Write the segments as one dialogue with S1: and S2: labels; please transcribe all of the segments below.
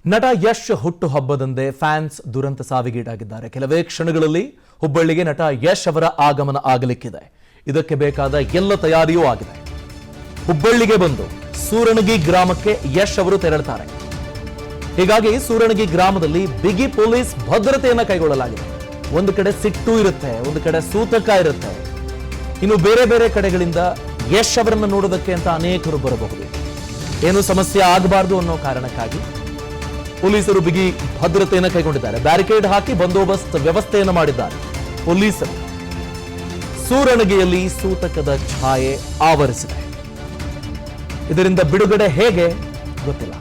S1: ನಟ ಯಶ್ ಹುಟ್ಟು ಹಬ್ಬದಂದೇ ಫ್ಯಾನ್ಸ್ ದುರಂತ ಸಾವಿಗೀಡಾಗಿದ್ದಾರೆ. ಕೆಲವೇ ಕ್ಷಣಗಳಲ್ಲಿ ಹುಬ್ಬಳ್ಳಿಗೆ ನಟ ಯಶ್ ಅವರ ಆಗಮನ ಆಗಲಿಕ್ಕಿದೆ. ಇದಕ್ಕೆ ಬೇಕಾದ ಎಲ್ಲ ತಯಾರಿಯೂ ಆಗಿದೆ. ಹುಬ್ಬಳ್ಳಿಗೆ ಬಂದು ಸೂರಣಗಿ ಗ್ರಾಮಕ್ಕೆ ಯಶ್ ಅವರು ತೆರಳುತ್ತಾರೆ. ಹೀಗಾಗಿ ಸೂರಣಗಿ ಗ್ರಾಮದಲ್ಲಿ ಬಿಗಿ ಪೊಲೀಸ್ ಭದ್ರತೆಯನ್ನು ಕೈಗೊಳ್ಳಲಾಗಿದೆ. ಒಂದು ಕಡೆ ಸಿಟ್ಟು ಇರುತ್ತೆ, ಒಂದು ಕಡೆ ಸೂತಕ ಇರುತ್ತೆ. ಇನ್ನು ಬೇರೆ ಬೇರೆ ಕಡೆಗಳಿಂದ ಯಶ್ ಅವರನ್ನು ನೋಡೋದಕ್ಕೆ ಅಂತ ಅನೇಕರು ಬರಬಹುದು. ಏನು ಸಮಸ್ಯೆ ಆಗಬಾರದು ಅನ್ನೋ ಕಾರಣಕ್ಕಾಗಿ ಪೊಲೀಸರು ಬಿಗಿ ಭದ್ರತೆಯನ್ನು ಕೈಗೊಂಡಿದ್ದಾರೆ. ಬ್ಯಾರಿಕೇಡ್ ಹಾಕಿ ಬಂದೋಬಸ್ತ್ ವ್ಯವಸ್ಥೆಯನ್ನು ಮಾಡಿದ್ದಾರೆ ಪೊಲೀಸರು. ಸೂರಣಗಿಯಲ್ಲಿ ಸೂತಕದ ಛಾಯೆ ಆವರಿಸಿದೆ. ಇದರಿಂದ ಬಿಡುಗಡೆ ಹೇಗೆ ಗೊತ್ತಿಲ್ಲ.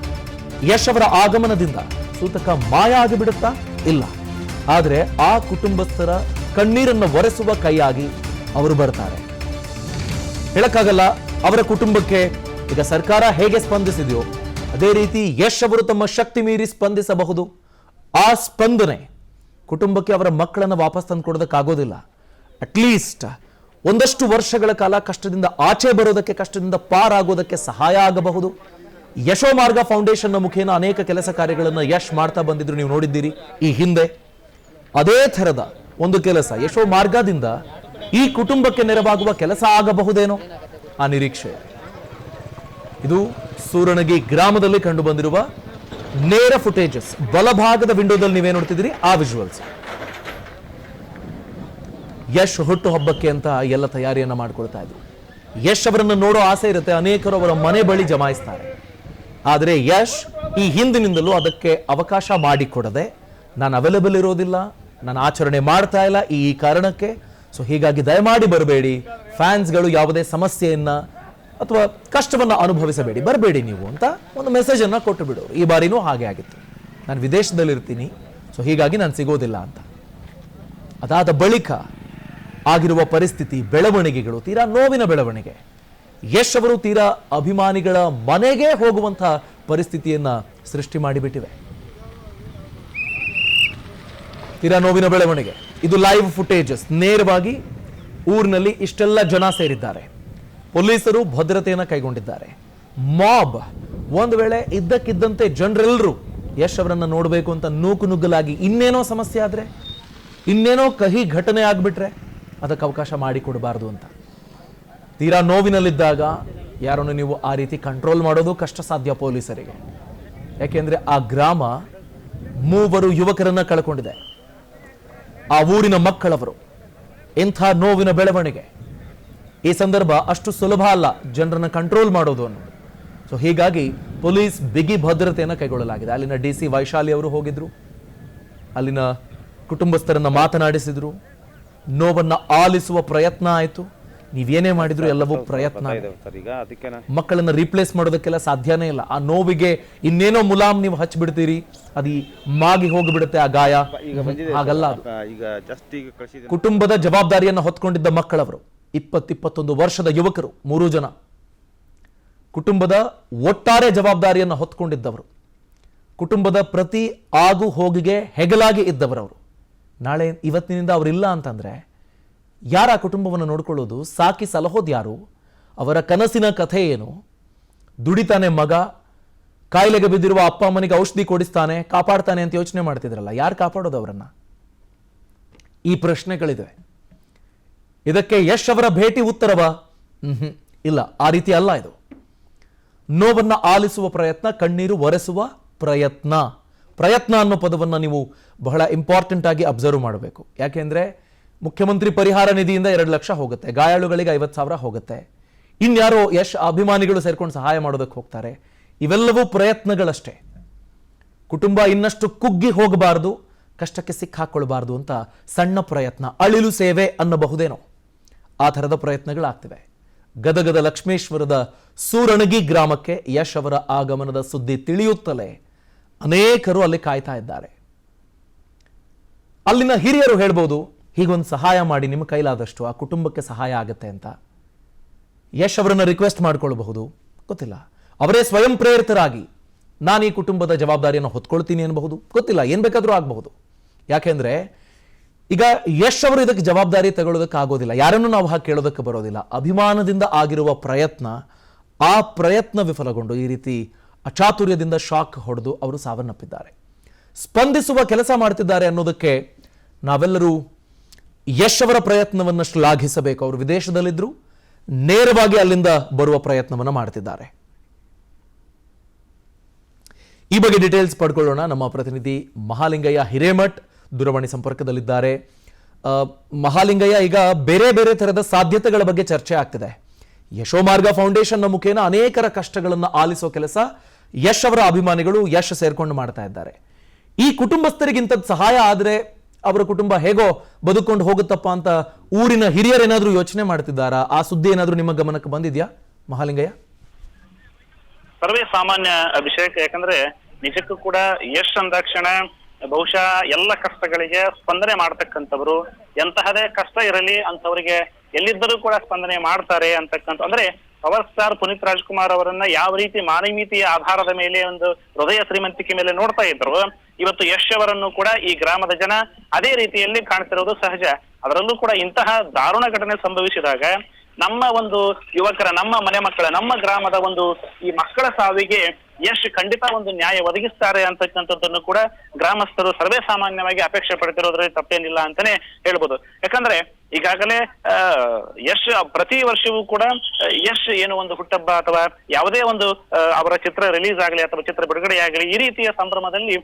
S1: ಯಶ್ ಅವರ ಆಗಮನದಿಂದ ಸೂತಕ ಮಾಯ ಆಗಿಬಿಡುತ್ತಾ? ಇಲ್ಲ. ಆದರೆ ಆ ಕುಟುಂಬಸ್ಥರ ಕಣ್ಣೀರನ್ನು ಒರೆಸುವ ಕೈಯಾಗಿ ಅವರು ಬರ್ತಾರೆ. ಹೇಳಕ್ಕಾಗಲ್ಲ. ಅವರ ಕುಟುಂಬಕ್ಕೆ ಈಗ ಸರ್ಕಾರ ಹೇಗೆ ಸ್ಪಂದಿಸಿದೆಯೋ ಅದೇ ರೀತಿ ಯಶ್ ಅವರು ತಮ್ಮ ಶಕ್ತಿ ಮೀರಿ ಸ್ಪಂದಿಸಬಹುದು. ಆ ಸ್ಪಂದನೆ ಕುಟುಂಬಕ್ಕೆ ಅವರ ಮಕ್ಕಳನ್ನು ವಾಪಸ್ ತಂದು ಕೊಡೋದಕ್ಕಾಗೋದಿಲ್ಲ. ಅಟ್ಲೀಸ್ಟ್ ಒಂದಷ್ಟು ವರ್ಷಗಳ ಕಾಲ ಕಷ್ಟದಿಂದ ಆಚೆ ಬರೋದಕ್ಕೆ, ಕಷ್ಟದಿಂದ ಪಾರಾಗೋದಕ್ಕೆ ಸಹಾಯ ಆಗಬಹುದು. ಯಶೋ ಮಾರ್ಗ ಫೌಂಡೇಶನ್ ಮುಖೇನ ಅನೇಕ ಕೆಲಸ ಕಾರ್ಯಗಳನ್ನು ಯಶ್ ಮಾಡ್ತಾ ಬಂದಿದ್ರು, ನೀವು ನೋಡಿದ್ದೀರಿ ಈ ಹಿಂದೆ. ಅದೇ ಥರದ ಒಂದು ಕೆಲಸ ಯಶೋ ಮಾರ್ಗದಿಂದ ಈ ಕುಟುಂಬಕ್ಕೆ ನೆರವಾಗುವ ಕೆಲಸ ಆಗಬಹುದೇನೋ ಆ ನಿರೀಕ್ಷೆ. ಇದು ಸೂರಣಗಿ ಗ್ರಾಮದಲ್ಲಿ ಕಂಡು ಬಂದಿರುವ ನೇರ ಫುಟೇಜಸ್. ಬಲಭಾಗದ ವಿಂಡೋದಲ್ಲಿ ನೀವೇ ನೋಡ್ತಿದ್ದೀರಿ ಆ ವಿಜುವಲ್ಸ್. ಯಶ್ ಹುಟ್ಟು ಹಬ್ಬಕ್ಕೆ ಅಂತ ಎಲ್ಲ ತಯಾರಿಯನ್ನ ಮಾಡ್ಕೊಳ್ತಾ ಇದ್ರು. ಯಶ್ ಅವರನ್ನು ನೋಡೋ ಆಸೆ ಇರುತ್ತೆ, ಅನೇಕರು ಅವರ ಮನೆ ಬಳಿ ಜಮಾಯಿಸ್ತಾರೆ. ಆದರೆ ಯಶ್ ಈ ಹಿಂದಿನಿಂದಲೂ ಅದಕ್ಕೆ ಅವಕಾಶ ಮಾಡಿಕೊಡದೆ, ನಾನು ಅವೈಲೇಬಲ್ ಇರೋದಿಲ್ಲ, ನಾನು ಆಚರಣೆ ಮಾಡ್ತಾ ಇಲ್ಲ ಈ ಕಾರಣಕ್ಕೆ, ಸೊ ಹೀಗಾಗಿ ದಯಮಾಡಿ ಬರಬೇಡಿ, ಫ್ಯಾನ್ಸ್ಗಳು ಯಾವುದೇ ಸಮಸ್ಯೆಯನ್ನ ಅಥವಾ ಕಷ್ಟವನ್ನು ಅನುಭವಿಸಬೇಡಿ, ಬರಬೇಡಿ ನೀವು ಅಂತ ಒಂದು ಮೆಸೇಜ್ ಅನ್ನ ಕೊಟ್ಟು ಬಿಡೋರು. ಈ ಬಾರಿನೂ ಹಾಗೆ ಆಗಿತ್ತು. ನಾನು ವಿದೇಶದಲ್ಲಿರ್ತೀನಿ, ಸೊ ಹೀಗಾಗಿ ನಾನು ಸಿಗೋದಿಲ್ಲ ಅಂತ. ಅದಾದ ಬಳಿಕ ಆಗಿರುವ ಪರಿಸ್ಥಿತಿ, ಬೆಳವಣಿಗೆಗಳು ತೀರಾ ನೋವಿನ ಬೆಳವಣಿಗೆ. ಯಶ್ ಅವರು ತೀರಾ ಅಭಿಮಾನಿಗಳ ಮನೆಗೆ ಹೋಗುವಂತಹ ಪರಿಸ್ಥಿತಿಯನ್ನ ಸೃಷ್ಟಿ ಮಾಡಿಬಿಟ್ಟಿವೆ. ತೀರಾ ನೋವಿನ ಬೆಳವಣಿಗೆ. ಇದು ಲೈವ್ ಫುಟೇಜಸ್. ನೇರವಾಗಿ ಊರಿನಲ್ಲಿ ಇಷ್ಟೆಲ್ಲ ಜನ ಸೇರಿದ್ದಾರೆ. ಪೊಲೀಸರು ಭದ್ರತೆಯನ್ನು ಕೈಗೊಂಡಿದ್ದಾರೆ. ಮಾಬ್ ಒಂದು ವೇಳೆ ಇದ್ದಕ್ಕಿದ್ದಂತೆ ಜನರೆಲ್ಲರೂ ಯಶ್ ಅವರನ್ನು ನೋಡಬೇಕು ಅಂತ ನೂಕು ನುಗ್ಗಲಾಗಿ ಇನ್ನೇನೋ ಸಮಸ್ಯೆ ಆದ್ರೆ, ಇನ್ನೇನೋ ಕಹಿ ಘಟನೆ ಆಗ್ಬಿಟ್ರೆ ಅದಕ್ಕೆ ಅವಕಾಶ ಮಾಡಿಕೊಡಬಾರ್ದು ಅಂತ. ತೀರಾ ನೋವಿನಲ್ಲಿದ್ದಾಗ ಯಾರನ್ನು ನೀವು ಆ ರೀತಿ ಕಂಟ್ರೋಲ್ ಮಾಡೋದು ಕಷ್ಟ ಸಾಧ್ಯ ಪೊಲೀಸರಿಗೆ. ಯಾಕೆಂದ್ರೆ ಆ ಗ್ರಾಮ ಮೂವರು ಯುವಕರನ್ನ ಕಳ್ಕೊಂಡಿದೆ. ಆ ಊರಿನ ಮಕ್ಕಳವರು. ಇಂಥ ನೋವಿನ ಬೆಳವಣಿಗೆ. ಈ ಸಂದರ್ಭ ಅಷ್ಟು ಸುಲಭ ಅಲ್ಲ ಜನರನ್ನ ಕಂಟ್ರೋಲ್ ಮಾಡೋದು ಅನ್ನೋದು. ಸೊ ಹೀಗಾಗಿ ಪೊಲೀಸ್ ಬಿಗಿ ಭದ್ರತೆಯನ್ನು ಕೈಗೊಳ್ಳಲಾಗಿದೆ. ಅಲ್ಲಿನ DC ವೈಶಾಲಿ ಅವರು ಹೋಗಿದ್ರು, ಅಲ್ಲಿನ ಕುಟುಂಬಸ್ಥರನ್ನ ಮಾತನಾಡಿಸಿದ್ರು, ನೋವನ್ನ ಆಲಿಸುವ ಪ್ರಯತ್ನ ಆಯಿತು. ನೀವೇನೇ ಮಾಡಿದ್ರು ಎಲ್ಲವೂ ಪ್ರಯತ್ನ. ಮಕ್ಕಳನ್ನ ರೀಪ್ಲೇಸ್ ಮಾಡೋದಕ್ಕೆಲ್ಲ ಸಾಧ್ಯನೇ ಇಲ್ಲ. ಆ ನೋವಿಗೆ ಇನ್ನೇನೋ ಮುಲಾಮ್ ನೀವು ಹಚ್ಚಿಬಿಡ್ತೀರಿ, ಅದು ಮಾಗಿ ಹೋಗಿಬಿಡುತ್ತೆ ಆ ಗಾಯ. ಹಾಗಲ್ಲ ಅದು. ಕುಟುಂಬದ ಜವಾಬ್ದಾರಿಯನ್ನು ಹೊತ್ಕೊಂಡಿದ್ದ ಮಕ್ಕಳವರು 20-21 ವರ್ಷದ ಯುವಕರು, 3 ಜನ ಕುಟುಂಬದ ಒಟ್ಟಾರೆ ಜವಾಬ್ದಾರಿಯನ್ನು ಹೊತ್ಕೊಂಡಿದ್ದವರು, ಕುಟುಂಬದ ಪ್ರತಿ ಆಗು ಹೋಗಿಗೆ ಹೆಗಲಾಗಿ ಇದ್ದವರವರು. ನಾಳೆ ಇವತ್ತಿನಿಂದ ಅವರಿಲ್ಲ ಅಂತಂದ್ರೆ ಯಾರ ಕುಟುಂಬವನ್ನು ನೋಡ್ಕೊಳ್ಳೋದು? ಸಾಕಿ ಸಲಹೋದು ಯಾರು? ಅವರ ಕನಸಿನ ಕಥೆ ಏನು? ದುಡಿತಾನೆ ಮಗ, ಕಾಯಿಲೆಗೆ ಬಿದ್ದಿರುವ ಅಪ್ಪ ಅಮ್ಮನಿಗೆ ಔಷಧಿ ಕೊಡಿಸ್ತಾನೆ, ಕಾಪಾಡ್ತಾನೆ ಅಂತ ಯೋಚನೆ ಮಾಡ್ತಿದ್ರಲ್ಲ, ಯಾರು ಕಾಪಾಡೋದು ಅವರನ್ನ? ಈ ಪ್ರಶ್ನೆಗಳಿವೆ. ಇದಕ್ಕೆ ಯಶ್ ಅವರ ಭೇಟಿ ಉತ್ತರವ? ಇಲ್ಲ, ಆ ರೀತಿ ಅಲ್ಲ. ಇದು ನೋವನ್ನ ಆಲಿಸುವ ಪ್ರಯತ್ನ, ಕಣ್ಣೀರು ಒರೆಸುವ ಪ್ರಯತ್ನ. ಪ್ರಯತ್ನ ಅನ್ನೋ ಪದವನ್ನು ನೀವು ಬಹಳ ಇಂಪಾರ್ಟೆಂಟ್ ಆಗಿ ಅಬ್ಸರ್ವ್ ಮಾಡಬೇಕು. ಯಾಕೆಂದ್ರೆ ಮುಖ್ಯಮಂತ್ರಿ ಪರಿಹಾರ ನಿಧಿಯಿಂದ 2 ಲಕ್ಷ ಹೋಗುತ್ತೆ, ಗಾಯಾಳುಗಳಿಗೆ 50,000 ಹೋಗುತ್ತೆ, ಇನ್ಯಾರೋ ಯಶ್ ಅಭಿಮಾನಿಗಳು ಸೇರ್ಕೊಂಡು ಸಹಾಯ ಮಾಡೋದಕ್ಕೆ ಹೋಗ್ತಾರೆ. ಇವೆಲ್ಲವೂ ಪ್ರಯತ್ನಗಳಷ್ಟೇ. ಕುಟುಂಬ ಇನ್ನಷ್ಟು ಕುಗ್ಗಿ ಹೋಗಬಾರದು, ಕಷ್ಟಕ್ಕೆ ಸಿಕ್ಕಾಕೊಳ್ಬಾರ್ದು ಅಂತ ಸಣ್ಣ ಪ್ರಯತ್ನ, ಅಳಿಲು ಸೇವೆ ಅನ್ನಬಹುದೇನೋ ಆ ಥರದ ಪ್ರಯತ್ನಗಳಾಗ್ತಿವೆ. ಗದಗದ ಲಕ್ಷ್ಮೇಶ್ವರದ ಸೂರಣಗಿ ಗ್ರಾಮಕ್ಕೆ ಯಶ್ ಅವರ ಆಗಮನದ ಸುದ್ದಿ ತಿಳಿಯುತ್ತಲೇ ಅನೇಕರು ಅಲ್ಲಿ ಕಾಯ್ತಾ ಇದ್ದಾರೆ. ಅಲ್ಲಿನ ಹಿರಿಯರು ಹೇಳ್ಬೋದು, ಹೀಗೊಂದು ಸಹಾಯ ಮಾಡಿ, ನಿಮ್ಮ ಕೈಲಾದಷ್ಟು ಆ ಕುಟುಂಬಕ್ಕೆ ಸಹಾಯ ಆಗುತ್ತೆ ಅಂತ. ಯಶ್ ಅವರನ್ನ ರಿಕ್ವೆಸ್ಟ್ ಮಾಡ್ಕೊಳ್ಬಹುದು, ಗೊತ್ತಿಲ್ಲ. ಅವರೇ ಸ್ವಯಂ ಪ್ರೇರಿತರಾಗಿ ನಾನು ಈ ಕುಟುಂಬದ ಜವಾಬ್ದಾರಿಯನ್ನು ಹೊತ್ಕೊಳ್ತೀನಿ ಅನ್ನಬಹುದು, ಗೊತ್ತಿಲ್ಲ. ಏನ್ ಬೇಕಾದ್ರೂ ಆಗಬಹುದು. ಯಾಕೆಂದ್ರೆ ಈಗ ಯಶ್ ಅವರು ಇದಕ್ಕೆ ಜವಾಬ್ದಾರಿ ತಗೊಳ್ಳೋದಕ್ಕೆ ಆಗೋದಿಲ್ಲ, ಯಾರನ್ನು ನಾವು ಹಾಗೆ ಕೇಳೋದಕ್ಕೆ ಬರೋದಿಲ್ಲ. ಅಭಿಮಾನದಿಂದ ಆಗಿರುವ ಪ್ರಯತ್ನ, ಆ ಪ್ರಯತ್ನ ವಿಫಲಗೊಂಡು ಈ ರೀತಿ ಅಚಾತುರ್ಯದಿಂದ ಶಾಕ್ ಹೊಡೆದು ಅವರು ಸಾವನ್ನಪ್ಪಿದ್ದಾರೆ. ಸ್ಪಂದಿಸುವ ಕೆಲಸ ಮಾಡ್ತಿದ್ದಾರೆ ಅನ್ನೋದಕ್ಕೆ ನಾವೆಲ್ಲರೂ ಯಶ್ ಅವರ ಪ್ರಯತ್ನವನ್ನು ಶ್ಲಾಘಿಸಬೇಕು. ಅವರು ವಿದೇಶದಲ್ಲಿದ್ದರು, ನೇರವಾಗಿ ಅಲ್ಲಿಂದ ಬರುವ ಪ್ರಯತ್ನವನ್ನು ಮಾಡ್ತಿದ್ದಾರೆ. ಈ ಬಗ್ಗೆ ಡೀಟೇಲ್ಸ್ ಪಡ್ಕೊಳ್ಳೋಣ. ನಮ್ಮ ಪ್ರತಿನಿಧಿ ಮಹಾಲಿಂಗಯ್ಯ ಹಿರೇಮಠ್ ದೂರವಾಣಿ ಸಂಪರ್ಕದಲ್ಲಿದ್ದಾರೆ. ಮಹಾಲಿಂಗಯ್ಯ, ಈಗ ಬೇರೆ ಬೇರೆ ತರಹದ ಸಾಧ್ಯತೆಗಳ ಬಗ್ಗೆ ಚರ್ಚೆ ಆಗ್ತಿದೆ. ಯಶೋಮಾರ್ಗ ಫೌಂಡೇಶನ್ನ ಮುಖೇನ ಅನೇಕರ ಕಷ್ಟಗಳನ್ನು ಆಲಿಸೋ ಕೆಲಸ ಯಶ್ ಅವರ ಅಭಿಮಾನಿಗಳು ಯಶ್ ಸೇರ್ಕೊಂಡು ಮಾಡ್ತಾ ಇದ್ದಾರೆ. ಈ ಕುಟುಂಬಸ್ಥರಿಗಿಂತ ಸಹಾಯ ಆದ್ರೆ ಅವರ ಕುಟುಂಬ ಹೇಗೋ ಬದುಕೊಂಡು ಹೋಗುತ್ತಪ್ಪ ಅಂತ ಊರಿನ ಹಿರಿಯರೇನಾದ್ರೂ ಯೋಚನೆ ಮಾಡ್ತಿದ್ದಾರಾ? ಆ ಸುದ್ದಿ ಏನಾದ್ರೂ ನಿಮ್ಮ ಗಮನಕ್ಕೆ ಬಂದಿದ್ಯಾ ಮಹಾಲಿಂಗಯ್ಯ?
S2: ಸರ್ವೇ ಸಾಮಾನ್ಯ ಅಭಿಷೇಕ್, ಯಾಕಂದ್ರೆ ನಿಜಕ್ಕೂ ಕೂಡ ಯಶ್ ಅಂದಾಕ್ಷಣ ಬಹುಶಃ ಎಲ್ಲ ಕಷ್ಟಗಳಿಗೆ ಸ್ಪಂದನೆ ಮಾಡ್ತಕ್ಕಂಥವ್ರು, ಎಂತಹದೇ ಕಷ್ಟ ಇರಲಿ ಅಂತವರಿಗೆ ಎಲ್ಲಿದ್ದರೂ ಕೂಡ ಸ್ಪಂದನೆ ಮಾಡ್ತಾರೆ ಅಂತಕ್ಕಂಥ, ಅಂದ್ರೆ ಪವರ್ ಸ್ಟಾರ್ ಪುನೀತ್ ರಾಜ್ಕುಮಾರ್ ಅವರನ್ನ ಯಾವ ರೀತಿ ಮಾನವೀಯತೆಯ ಆಧಾರದ ಮೇಲೆ ಒಂದು ಹೃದಯ ಶ್ರೀಮಂತಿಕೆ ಮೇಲೆ ನೋಡ್ತಾ ಇದ್ರು, ಇವತ್ತು ಯಶ್ ಅವರನ್ನು ಕೂಡ ಈ ಗ್ರಾಮದ ಜನ ಅದೇ ರೀತಿಯಲ್ಲಿ ಕಾಣ್ತಿರೋದು ಸಹಜ. ಅದರಲ್ಲೂ ಕೂಡ ಇಂತಹ ದಾರುಣ ಘಟನೆ ಸಂಭವಿಸಿದಾಗ ನಮ್ಮ ಒಂದು ಯುವಕರ, ನಮ್ಮ ಮನೆ ಮಕ್ಕಳ, ನಮ್ಮ ಗ್ರಾಮದ ಒಂದು ಈ ಮಕ್ಕಳ ಸಾವಿಗೆ ಯಶ್ ಖಂಡಿತ ಒಂದು ನ್ಯಾಯ ಒದಗಿಸ್ತಾರೆ ಅಂತಕ್ಕಂಥದ್ದನ್ನು ಕೂಡ ಗ್ರಾಮಸ್ಥರು ಸರ್ವೇ ಸಾಮಾನ್ಯವಾಗಿ ಅಪೇಕ್ಷೆ ಪಡ್ತಿರೋದ್ರಲ್ಲಿ ತಪ್ಪೇನಿಲ್ಲ ಅಂತಾನೆ ಹೇಳ್ಬೋದು. ಯಾಕಂದ್ರೆ ಈಗಾಗಲೇ ಯಶ್ ಪ್ರತಿ ವರ್ಷವೂ ಕೂಡ ಯಶ್ ಏನು ಒಂದು ಹುಟ್ಟಹಬ್ಬ ಅಥವಾ ಯಾವುದೇ ಒಂದು ಅವರ ಚಿತ್ರ ರಿಲೀಸ್ ಆಗಲಿ ಅಥವಾ ಚಿತ್ರ ಬಿಡುಗಡೆ ಆಗಲಿ, ಈ ರೀತಿಯ ಸಂಭ್ರಮದಲ್ಲಿ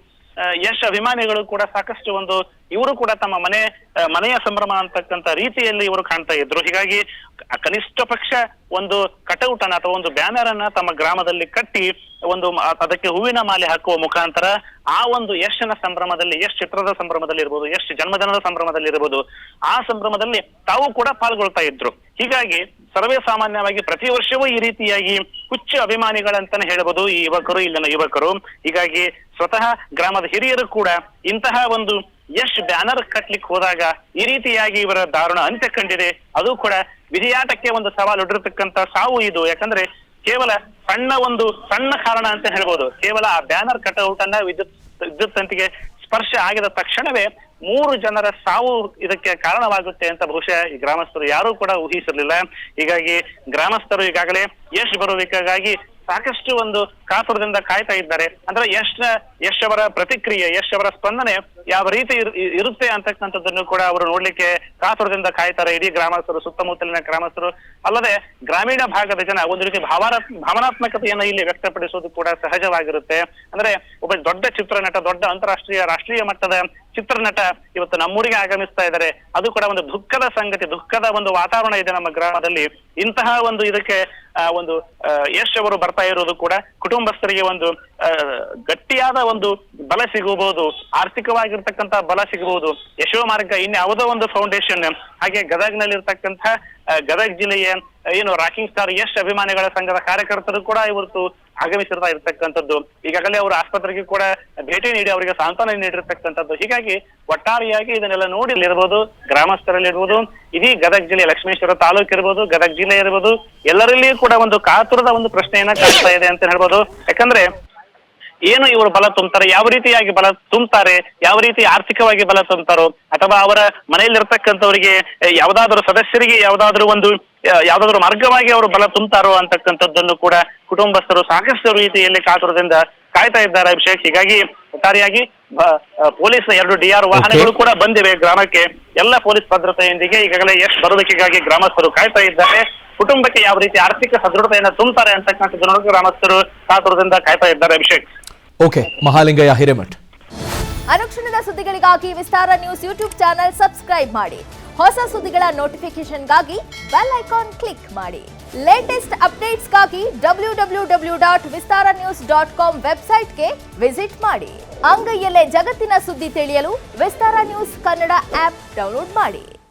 S2: ಯಶ್ ಅಭಿಮಾನಿಗಳು ಕೂಡ ಸಾಕಷ್ಟು ಒಂದು ಇವರು ಕೂಡ ತಮ್ಮ ಮನೆಯ ಸಂಭ್ರಮ ಅಂತಕ್ಕಂಥ ರೀತಿಯಲ್ಲಿ ಇವರು ಕಾಣ್ತಾ ಇದ್ರು. ಹೀಗಾಗಿ ಕನಿಷ್ಠ ಪಕ್ಷ ಒಂದು ಕಟೌಟ್ ಅನ್ನ ಅಥವಾ ಒಂದು ಬ್ಯಾನರ್ ಅನ್ನ ತಮ್ಮ ಗ್ರಾಮದಲ್ಲಿ ಕಟ್ಟಿ ಒಂದು ಅದಕ್ಕೆ ಹೂವಿನ ಮಾಲೆ ಹಾಕುವ ಮುಖಾಂತರ ಆ ಒಂದು ಯಶನ ಸಂಭ್ರಮದಲ್ಲಿ, ಯಶ್ ಚಿತ್ರದ ಸಂಭ್ರಮದಲ್ಲಿ ಇರ್ಬೋದು, ಯಶ್ ಜನ್ಮದಿನದ ಸಂಭ್ರಮದಲ್ಲಿ ಇರ್ಬೋದು, ಆ ಸಂಭ್ರಮದಲ್ಲಿ ತಾವು ಕೂಡ ಪಾಲ್ಗೊಳ್ತಾ ಇದ್ರು. ಹೀಗಾಗಿ ಸರ್ವೇ ಸಾಮಾನ್ಯವಾಗಿ ಪ್ರತಿ ವರ್ಷವೂ ಈ ರೀತಿಯಾಗಿ ಹುಚ್ಚು ಅಭಿಮಾನಿಗಳಂತಾನೆ ಹೇಳ್ಬೋದು ಈ ಯುವಕರು, ಇಲ್ಲಿನ ಯುವಕರು. ಹೀಗಾಗಿ ಸ್ವತಃ ಗ್ರಾಮದ ಹಿರಿಯರು ಕೂಡ ಇಂತಹ ಒಂದು ಯಶ್ ಬ್ಯಾನರ್ ಕಟ್ಲಿಕ್ಕೆ ಹೋದಾಗ ಈ ರೀತಿಯಾಗಿ ಇವರ ದಾರುಣ ಅಂತ್ಯ ಕಂಡಿದೆ. ಅದು ಕೂಡ ವಿಧಿಯಾಟಕ್ಕೆ ಒಂದು ಸವಾಲು ಒಡ್ಡಿರ್ತಕ್ಕಂಥ ಸಾವು ಇದು. ಯಾಕಂದ್ರೆ ಕೇವಲ ಸಣ್ಣ ಕಾರಣ ಅಂತ ಹೇಳ್ಬೋದು. ಕೇವಲ ಆ ಬ್ಯಾನರ್ ಕಟ್ಔಟ್ ಅನ್ನ ವಿದ್ಯುತ್ ತಂತಿಗೆ ಸ್ಪರ್ಶ ಆಗಿದ ತಕ್ಷಣವೇ 3 ಜನರ ಸಾವು ಇದಕ್ಕೆ ಕಾರಣವಾಗುತ್ತೆ ಅಂತ ಬಹುಶಃ ಈ ಗ್ರಾಮಸ್ಥರು ಯಾರು ಕೂಡ ಊಹಿಸಿರ್ಲಿಲ್ಲ. ಹೀಗಾಗಿ ಗ್ರಾಮಸ್ಥರು ಈಗಾಗಲೇ ಯಶ್ ಬರುವಿಕೆಗಾಗಿ ಸಾಕಷ್ಟು ಒಂದು ಕಾತುರದಿಂದ ಕಾಯ್ತಾ ಇದ್ದಾರೆ. ಅಂದ್ರೆ ಯಶ್ ಅವರ ಪ್ರತಿಕ್ರಿಯೆ, ಯಶ್ ಅವರ ಸ್ಪಂದನೆ ಯಾವ ರೀತಿ ಇರುತ್ತೆ ಅಂತಕ್ಕಂಥದ್ದನ್ನು ಕೂಡ ಅವರು ನೋಡ್ಲಿಕ್ಕೆ ಕಾತುರದಿಂದ ಕಾಯ್ತಾರೆ. ಇಡೀ ಗ್ರಾಮಸ್ಥರು, ಸುತ್ತಮುತ್ತಲಿನ ಗ್ರಾಮಸ್ಥರು, ಅಲ್ಲದೆ ಗ್ರಾಮೀಣ ಭಾಗದ ಜನ ಒಂದು ರೀತಿ ಭಾವನಾತ್ಮಕತೆಯನ್ನ ಇಲ್ಲಿ ವ್ಯಕ್ತಪಡಿಸೋದು ಕೂಡ ಸಹಜವಾಗಿರುತ್ತೆ. ಅಂದ್ರೆ ಒಬ್ಬ ದೊಡ್ಡ ಚಿತ್ರನಟ, ದೊಡ್ಡ ರಾಷ್ಟ್ರೀಯ ಮಟ್ಟದ ಚಿತ್ರನಟ ಇವತ್ತು ನಮ್ಮೂರಿಗೆ ಆಗಮಿಸ್ತಾ ಇದ್ದಾರೆ. ಅದು ಕೂಡ ಒಂದು ದುಃಖದ ಸಂಗತಿ, ದುಃಖದ ಒಂದು ವಾತಾವರಣ ಇದೆ ನಮ್ಮ ಗ್ರಾಮದಲ್ಲಿ. ಇಂತಹ ಒಂದು ಇದಕ್ಕೆ ಒಂದು ಯಶ್ ಅವರು ಬರ್ತಾ ಇರೋದು ಕೂಡ ಕುಟುಂಬಸ್ಥರಿಗೆ ಒಂದು ಗಟ್ಟಿಯಾದ ಒಂದು ಬಲ ಸಿಗಬಹುದು, ಆರ್ಥಿಕವಾಗಿರ್ತಕ್ಕಂಥ ಬಲ ಸಿಗಬಹುದು. ಯಶೋಮಾರ್ಗ ಇನ್ಯಾವುದೋ ಒಂದು ಫೌಂಡೇಶನ್, ಹಾಗೆ ಗದಗ್ನಲ್ಲಿರ್ತಕ್ಕಂಥ ಗದಗ ಜಿಲ್ಲೆಯ ಏನು ರಾಕಿಂಗ್ ಸ್ಟಾರ್ ಯಶ್ ಅಭಿಮಾನಿಗಳ ಸಂಘದ ಕಾರ್ಯಕರ್ತರು ಕೂಡ ಇವತ್ತು ಆಗಮಿಸಿರ್ತಾ ಇರ್ತಕ್ಕಂಥದ್ದು. ಈಗಾಗಲೇ ಅವರು ಆಸ್ಪತ್ರೆಗೆ ಕೂಡ ಭೇಟಿ ನೀಡಿ ಅವರಿಗೆ ಸಾಂತ್ವನ ನೀಡಿರ್ತಕ್ಕಂಥದ್ದು. ಹೀಗಾಗಿ ಒಟ್ಟಾರೆಯಾಗಿ ಇದನ್ನೆಲ್ಲ ನೋಡಿರ್ಬೋದು, ಗ್ರಾಮಸ್ಥರಲ್ಲಿರ್ಬೋದು, ಇಡೀ ಗದಗ ಜಿಲ್ಲೆ ಲಕ್ಷ್ಮೇಶ್ವರ ತಾಲೂಕು ಇರ್ಬೋದು, ಗದಗ ಜಿಲ್ಲೆ ಇರ್ಬೋದು, ಎಲ್ಲರಲ್ಲಿಯೂ ಕೂಡ ಒಂದು ಕಾತುರದ ಒಂದು ಪ್ರಶ್ನೆಯನ್ನ ಕಾಡ್ತಾ ಇದೆ ಅಂತ ಹೇಳ್ಬೋದು. ಯಾಕಂದ್ರೆ ಏನು ಇವರು ಬಲ ತುಂಬ್ತಾರೆ, ಯಾವ ರೀತಿಯಾಗಿ ಬಲ ತುಂಬ್ತಾರೆ, ಯಾವ ರೀತಿ ಆರ್ಥಿಕವಾಗಿ ಬಲ ತುಂಬ್ತಾರೋ, ಅಥವಾ ಅವರ ಮನೆಯಲ್ಲಿರ್ತಕ್ಕಂಥವರಿಗೆ ಯಾವ್ದಾದ್ರು ಸದಸ್ಯರಿಗೆ ಯಾವ್ದಾದ್ರು ಮಾರ್ಗವಾಗಿ ಅವರು ಬಲ ತುಂಬ್ತಾರೋ ಅಂತಕ್ಕಂಥದ್ದನ್ನು ಕೂಡ ಕುಟುಂಬಸ್ಥರು ಸಾಕಷ್ಟು ರೀತಿಯಲ್ಲಿ ಕಾತುರದಿಂದ ಕಾಯ್ತಾ ಇದ್ದಾರೆ ಅಭಿಷೇಕ್. ಹೀಗಾಗಿ ಒಟ್ಟಾರೆಯಾಗಿ ಪೊಲೀಸ್ 2 DR ವಾಹನಗಳು ಕೂಡ ಬಂದಿವೆ ಗ್ರಾಮಕ್ಕೆ. ಎಲ್ಲ ಪೊಲೀಸ್ ಭದ್ರತೆಯೊಂದಿಗೆ ಈಗಾಗಲೇ ಯಶ್ ಬರೋದಕ್ಕಿಗಾಗಿ ಗ್ರಾಮಸ್ಥರು ಕಾಯ್ತಾ ಇದ್ದಾರೆ. ಕುಟುಂಬಕ್ಕೆ ಯಾವ ರೀತಿ ಆರ್ಥಿಕ ಸದೃಢತೆಯನ್ನು ತುಂಬ್ತಾರೆ ಅಂತಕ್ಕಂಥದ್ದು ಗ್ರಾಮಸ್ಥರು ಕಾತುರದಿಂದ ಕಾಯ್ತಾ ಇದ್ದಾರೆ ಅಭಿಷೇಕ್.
S1: ಓಕೆ, ಮಹಾಲಿಂಗಯ್ಯ ಹಿರೇಮಠ್.
S3: ಅನುಕ್ಷಣದ ಸುದ್ದಿಗಳಿಗಾಗಿ ವಿಸ್ತಾರ ನ್ಯೂಸ್ ಯೂಟ್ಯೂಬ್ ಚಾನೆಲ್ ಸಬ್ಸ್ಕ್ರೈಬ್ ಮಾಡಿ. ಹೊಸ ಸುದ್ದಿಗಳ ನೋಟಿಫಿಕೇಶನ್ಗಾಗಿ ಬೆಲ್ ಐಕಾನ್ ಕ್ಲಿಕ್ ಮಾಡಿ. ಲೇಟೆಸ್ಟ್ ಅಪ್ಡೇಟ್ಸ್ಗಾಗಿ www.vistaranews.com ವೆಬ್ಸೈಟ್ಗೆ ವಿಸಿಟ್ ಮಾಡಿ. ಅಂಗೈಯಲ್ಲೇ ಜಗತ್ತಿನ ಸುದ್ದಿ ತಿಳಿಯಲು ವಿಸ್ತಾರ ನ್ಯೂಸ್ ಕನ್ನಡ ಆಪ್ ಡೌನ್ಲೋಡ್ ಮಾಡಿ.